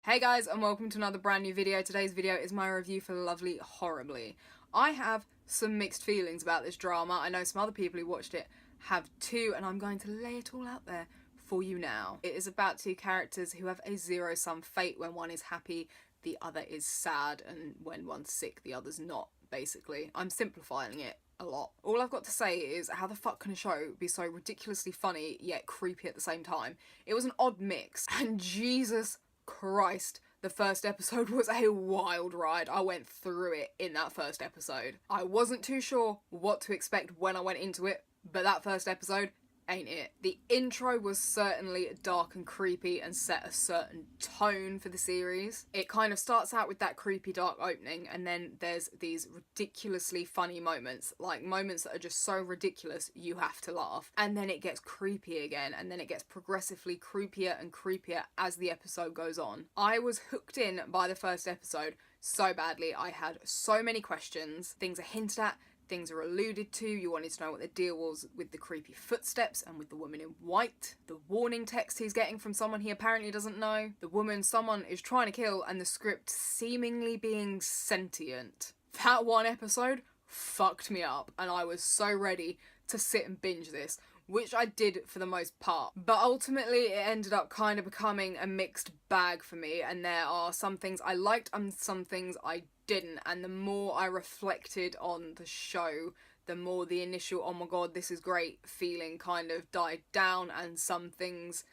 Hey guys, and welcome to another brand new video. Today's video is my review for Lovely Horribly. I have some mixed feelings about this drama. I know some other people who watched it have too, and I'm going to lay it all out there for you now. It is about two characters who have a zero-sum fate. When one is happy, the other is sad, and when one's sick, the other's not, basically. I'm simplifying it a lot. All I've got to say is, how the fuck can a show be so ridiculously funny yet creepy at the same time? It was an odd mix, and Jesus Christ, the first episode was a wild ride. I went through it in that first episode. I wasn't too sure what to expect when I went into it, but that first episode ain't it. The intro was certainly dark and creepy and set a certain tone for the series. It kind of starts out with that creepy dark opening, and then there's these ridiculously funny moments, like moments that are just so ridiculous you have to laugh. And then it gets creepy again, and then it gets progressively creepier and creepier as the episode goes on. I was hooked in by the first episode so badly. I had so many questions. Things are hinted at, things are alluded to. You wanted to know what the deal was with the creepy footsteps and with the woman in white. The warning text he's getting from someone he apparently doesn't know. The woman someone is trying to kill, and the script seemingly being sentient. That one episode fucked me up, and I was so ready to sit and binge this, which I did for the most part. But ultimately it ended up kind of becoming a mixed bag for me, and there are some things I liked and some things I didn't, and the more I reflected on the show, the more the initial oh my god this is great feeling kind of died down, and some things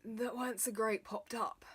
that weren't so great popped up.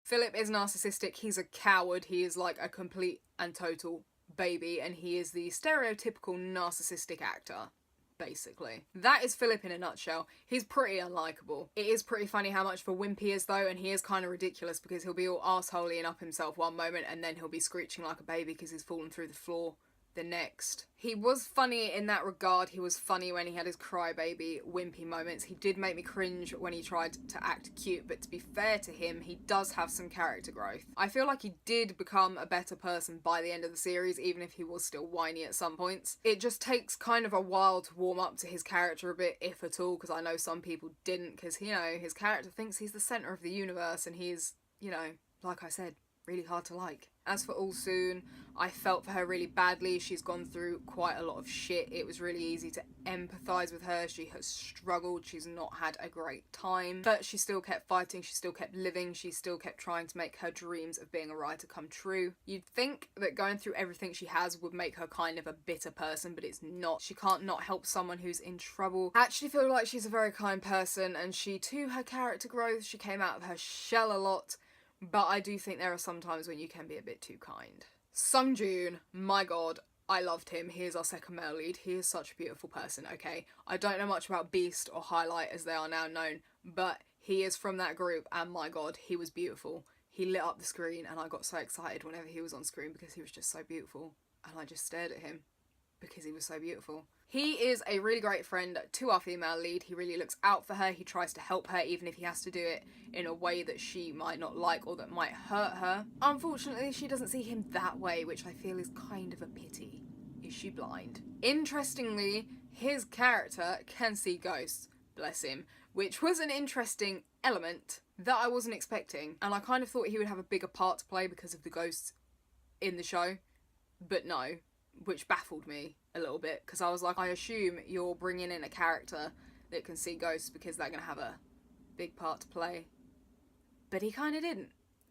Philip is narcissistic, he's a coward, he is like a complete and total baby, and he is the stereotypical narcissistic actor. Basically. That is Philip in a nutshell. He's pretty unlikable. It is pretty funny how much of a wimp he is though, and he is kind of ridiculous because he'll be all arseholey and up himself one moment, and then he'll be screeching like a baby because he's fallen through the floor the next. He was funny in that regard. He was funny when he had his crybaby wimpy moments. He did make me cringe when he tried to act cute, but to be fair to him, he does have some character growth. I feel like he did become a better person by the end of the series, even if he was still whiny at some points. It just takes kind of a while to warm up to his character a bit, if at all, because I know some people didn't, because, you know, his character thinks he's the centre of the universe, and he's, you know, like I said, really hard to like. As for Ulsoon, I felt for her really badly. She's gone through quite a lot of shit. It was really easy to empathise with her. She has struggled. She's not had a great time. But she still kept fighting. She still kept living. She still kept trying to make her dreams of being a writer come true. You'd think that going through everything she has would make her kind of a bitter person, but it's not. She can't not help someone who's in trouble. I actually feel like she's a very kind person, and she, too, her character growth, she came out of her shell a lot. But I do think there are some times when you can be a bit too kind. Sungjoon, my god, I loved him. He is our second male lead. He is such a beautiful person, okay? I don't know much about Beast or Highlight as they are now known, but he is from that group, and my god, he was beautiful. He lit up the screen, and I got so excited whenever he was on screen because he was just so beautiful. And I just stared at him because he was so beautiful. He is a really great friend to our female lead. He really looks out for her. He tries to help her even if he has to do it in a way that she might not like or that might hurt her. Unfortunately, she doesn't see him that way, which I feel is kind of a pity. Is she blind? Interestingly, his character can see ghosts, bless him, which was an interesting element that I wasn't expecting. And I kind of thought he would have a bigger part to play because of the ghosts in the show, but no. Which baffled me a little bit, because I was like, I assume you're bringing in a character that can see ghosts because they're going to have a big part to play. But he kind of didn't,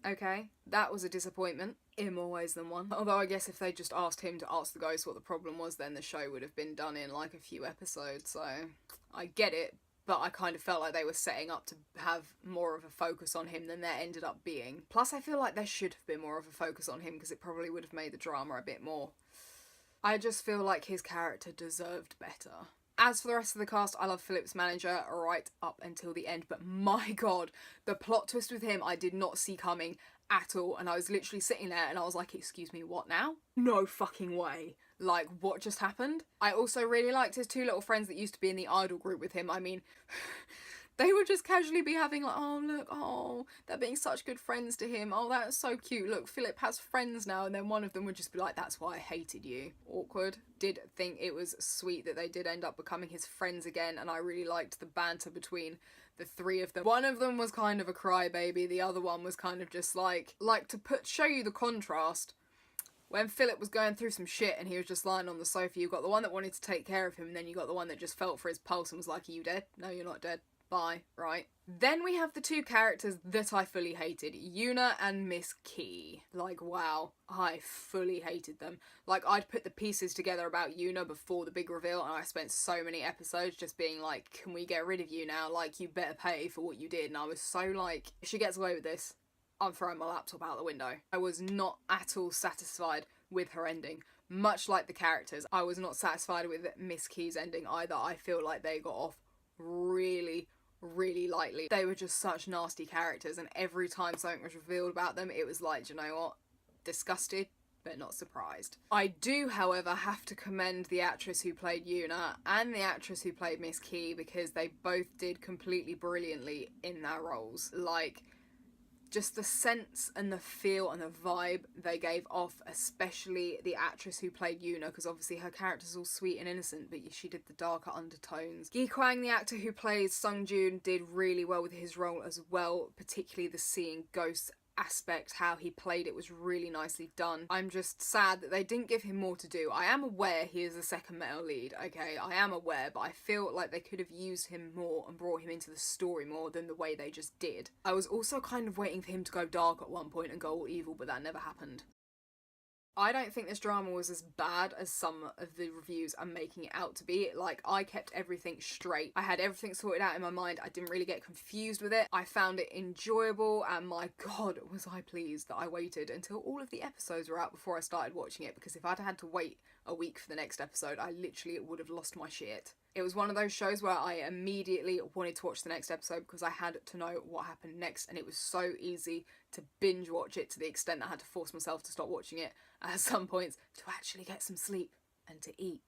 okay? That was a disappointment, in more ways than one. Although I guess if they just asked him to ask the ghost what the problem was, then the show would have been done in like a few episodes, so I get it. But I kind of felt like they were setting up to have more of a focus on him than there ended up being. Plus, I feel like there should have been more of a focus on him because it probably would have made the drama a bit more. I just feel like his character deserved better. As for the rest of the cast, I love Philip's manager right up until the end, but my god, the plot twist with him I did not see coming at all, and I was literally sitting there and I was like, excuse me, what now? No fucking way. Like, what just happened? I also really liked his two little friends that used to be in the idol group with him. I mean, They would just casually be having like, oh look, oh, they're being such good friends to him. Oh, that's so cute. Look, Philip has friends now. And then one of them would just be like, that's why I hated you. Awkward. Did think it was sweet that they did end up becoming his friends again. And I really liked the banter between the three of them. One of them was kind of a crybaby. The other one was kind of just like to show you the contrast. When Philip was going through some shit and he was just lying on the sofa, you got the one that wanted to take care of him, and then you got the one that just felt for his pulse and was like, are you dead? No, you're not dead. Bye. Right. Then we have the two characters that I fully hated, Yuna and Miss Key. Like, wow, I fully hated them. Like, I'd put the pieces together about Yuna before the big reveal, and I spent so many episodes just being like, can we get rid of you now? Like, you better pay for what you did. And I was so like, if she gets away with this, I'm throwing my laptop out the window. I was not at all satisfied with her ending. Much like the characters, I was not satisfied with Miss Key's ending either. I feel like they got off really lightly. They were just such nasty characters, and every time something was revealed about them, it was like, do you know what? Disgusted, but not surprised. I do, however, have to commend the actress who played Yuna and the actress who played Miss Key, because they both did completely brilliantly in their roles. Like, just the sense and the feel and the vibe they gave off, especially the actress who played Yuna, because obviously her character's all sweet and innocent, but she did the darker undertones. Gi Kwang, the actor who plays Sung Joon, did really well with his role as well, particularly the seeing ghosts aspect. How he played it was really nicely done. I'm just sad that they didn't give him more to do. I am aware he is the second male lead, okay, I am aware, but I feel like they could have used him more and brought him into the story more than the way they just did. I was also kind of waiting for him to go dark at one point and go all evil, but that never happened. I don't think this drama was as bad as some of the reviews are making it out to be. Like, I kept everything straight. I had everything sorted out in my mind. I didn't really get confused with it. I found it enjoyable, and my god, was I pleased that I waited until all of the episodes were out before I started watching it, because if I'd had to wait a week for the next episode, I literally would have lost my shit. It was one of those shows where I immediately wanted to watch the next episode because I had to know what happened next, and it was so easy to binge watch it to the extent that I had to force myself to stop watching it at some points to actually get some sleep and to eat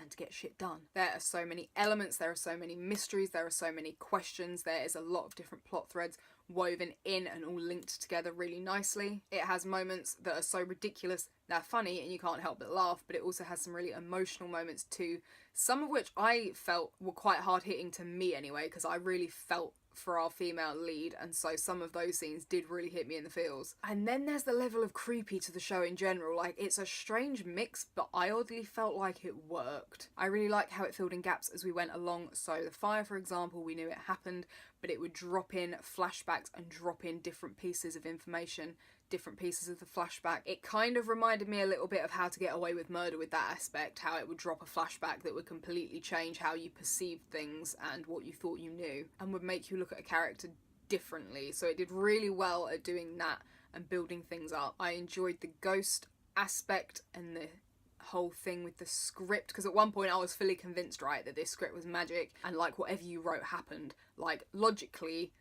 and to get shit done. There are so many elements, there are so many mysteries, there are so many questions, there is a lot of different plot threads woven in and all linked together really nicely. It has moments that are so ridiculous they're funny and you can't help but laugh, but it also has some really emotional moments too, some of which I felt were quite hard hitting to me anyway, because I really felt for our female lead, and so some of those scenes did really hit me in the feels. And then there's the level of creepy to the show in general. Like, it's a strange mix, but I oddly felt like it worked. I really liked how it filled in gaps as we went along. So the fire, for example, we knew it happened, but it would drop in flashbacks and drop in different pieces of information, different pieces of the flashback. It kind of reminded me a little bit of How to Get Away with Murder with that aspect, how it would drop a flashback that would completely change how you perceived things and what you thought you knew, and would make you look at a character differently. So it did really well at doing that and building things up. I enjoyed the ghost aspect and the whole thing with the script, because at one point I was fully convinced, right, that this script was magic and like whatever you wrote happened. Like, logically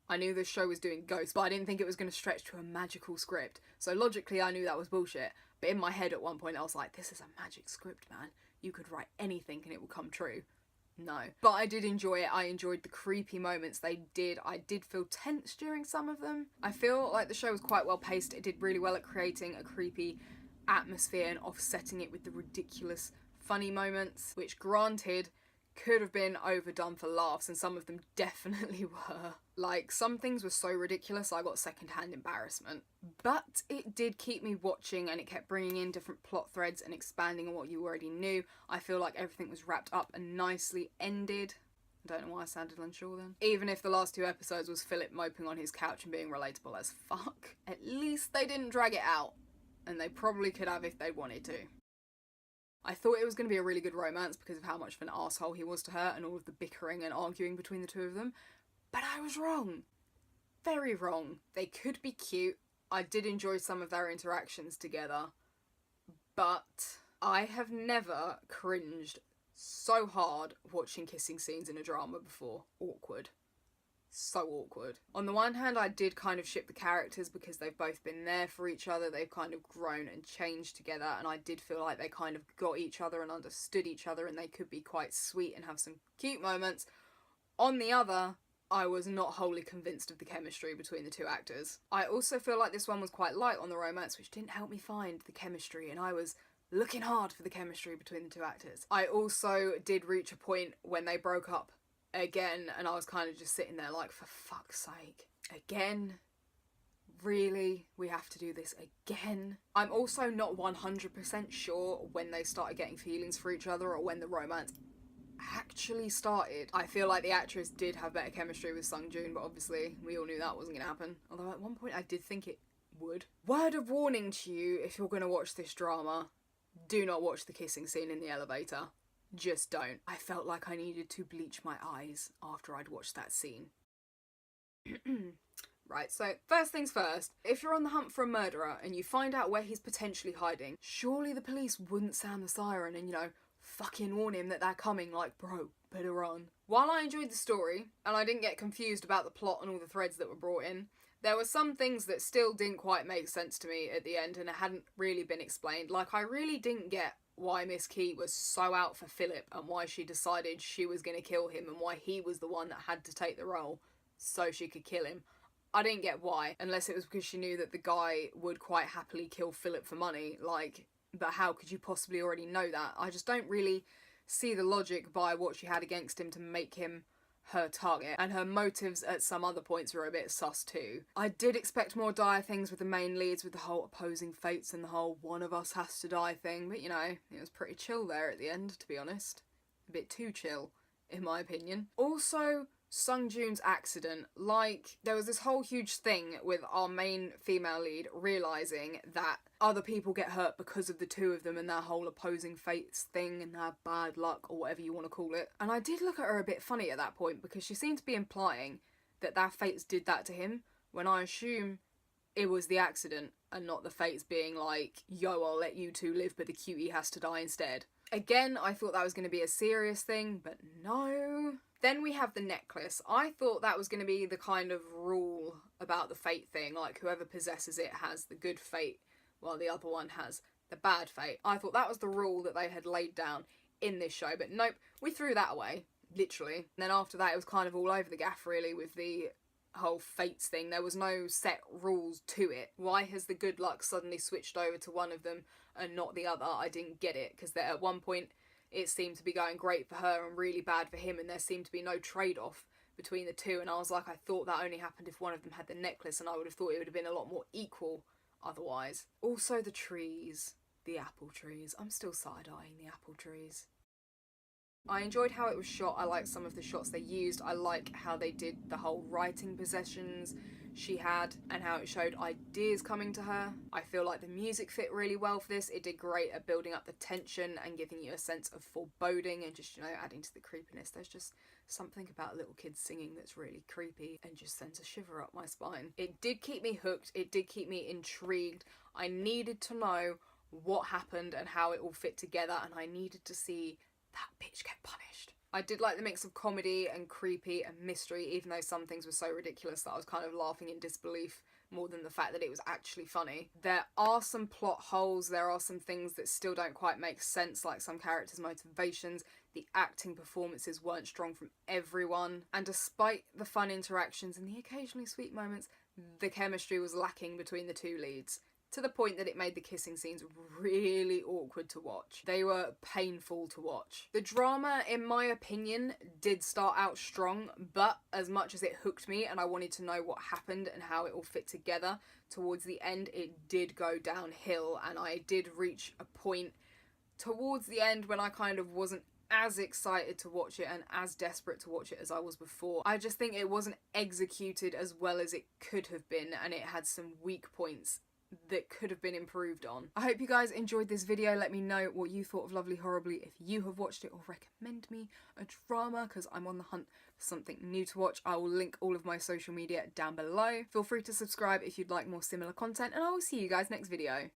I knew this show was doing ghosts, but I didn't think it was going to stretch to a magical script. So logically I knew that was bullshit, but in my head at one point I was like, this is a magic script, man. You could write anything and it will come true. No. But I did enjoy it. I enjoyed the creepy moments they did. I did feel tense during some of them. I feel like the show was quite well paced. It did really well at creating a creepy atmosphere and offsetting it with the ridiculous funny moments, which granted could have been overdone for laughs, and some of them definitely were. Like, some things were so ridiculous I got secondhand embarrassment. But it did keep me watching, and it kept bringing in different plot threads and expanding on what you already knew. I feel like everything was wrapped up and nicely ended. I don't know why I sounded unsure then. Even if the last two episodes was Philip moping on his couch and being relatable as fuck, at least they didn't drag it out. And they probably could have if they wanted to. I thought it was going to be a really good romance because of how much of an arsehole he was to her and all of the bickering and arguing between the two of them. But I was wrong. Very wrong. They could be cute. I did enjoy some of their interactions together. But I have never cringed so hard watching kissing scenes in a drama before. Awkward. So awkward. On the one hand, I did kind of ship the characters because they've both been there for each other, they've kind of grown and changed together, and I did feel like they kind of got each other and understood each other, and they could be quite sweet and have some cute moments. On the other, I was not wholly convinced of the chemistry between the two actors. I also feel like this one was quite light on the romance, which didn't help me find the chemistry, and I was looking hard for the chemistry between the two actors. I also did reach a point when they broke up again, and I was kind of just sitting there like, for fuck's sake, again? Really? We have to do this again? I'm also not 100% sure when they started getting feelings for each other or when the romance actually started. I feel like the actress did have better chemistry with Sung Joon, but obviously we all knew that wasn't going to happen. Although at one point I did think it would. Word of warning to you, if you're going to watch this drama, do not watch the kissing scene in the elevator. Just don't. I felt like I needed to bleach my eyes after I'd watched that scene. Right, so first things first, if you're on the hunt for a murderer and you find out where he's potentially hiding, surely the police wouldn't sound the siren and, you know, fucking warn him that they're coming, like, bro, better run. While I enjoyed the story, and I didn't get confused about the plot and all the threads that were brought in, there were some things that still didn't quite make sense to me at the end and it hadn't really been explained. Like, I really didn't get why Miss Key was so out for Philip and why she decided she was going to kill him and why he was the one that had to take the role so she could kill him. I didn't get why, unless it was because she knew that the guy would quite happily kill Philip for money, like, but how could you possibly already know that? I just don't really see the logic by what she had against him to make him her target, and her motives at some other points were a bit sus too. I did expect more dire things with the main leads, with the whole opposing fates and the whole one of us has to die thing, but you know, it was pretty chill there at the end, to be honest. A bit too chill, in my opinion. Also, Sung Joon's accident, like, there was this whole huge thing with our main female lead realising that other people get hurt because of the two of them and their whole opposing fates thing and their bad luck or whatever you want to call it. And I did look at her a bit funny at that point because she seemed to be implying that their fates did that to him, when I assume it was the accident and not the fates being like, yo, I'll let you two live but the cutie has to die instead. Again, I thought that was going to be a serious thing, but no. Then we have the necklace. I thought that was going to be the kind of rule about the fate thing, like whoever possesses it has the good fate, while the other one has the bad fate. I thought that was the rule that they had laid down in this show, but nope, we threw that away, literally. And then after that, it was kind of all over the gaff, really, with the whole fates thing. There was no set rules to it. Why has the good luck suddenly switched over to one of them and not the other? I didn't get it, because at one point it seemed to be going great for her and really bad for him, and there seemed to be no trade-off between the two, and I was like, I thought that only happened if one of them had the necklace, and I would have thought it would have been a lot more equal otherwise. Also the trees. The apple trees. I'm still side-eyeing the apple trees. I enjoyed how it was shot. I liked some of the shots they used. I like how they did the whole writing possessions she had and how it showed ideas coming to her. I feel like the music fit really well for this. It did great at building up the tension and giving you a sense of foreboding and just, you know, adding to the creepiness. There's just something about little kids singing that's really creepy and just sends a shiver up my spine. It did keep me hooked. It did keep me intrigued. I needed to know what happened and how it all fit together, and I needed to see that bitch get punished. I did like the mix of comedy and creepy and mystery, even though some things were so ridiculous that I was kind of laughing in disbelief more than the fact that it was actually funny. There are some plot holes, there are some things that still don't quite make sense, like some characters' motivations. The acting performances weren't strong from everyone, and despite the fun interactions and the occasionally sweet moments, the chemistry was lacking between the two leads, to the point that it made the kissing scenes really awkward to watch. They were painful to watch. The drama, in my opinion, did start out strong, but as much as it hooked me and I wanted to know what happened and how it all fit together, towards the end it did go downhill, and I did reach a point towards the end when I kind of wasn't as excited to watch it and as desperate to watch it as I was before. I just think it wasn't executed as well as it could have been, and it had some weak points that could have been improved on. I hope you guys enjoyed this video. Let me know what you thought of Lovely Horribly if you have watched it, or recommend me a drama, because I'm on the hunt for something new to watch. I will link all of my social media down below. Feel free to subscribe if you'd like more similar content, and I will see you guys next video.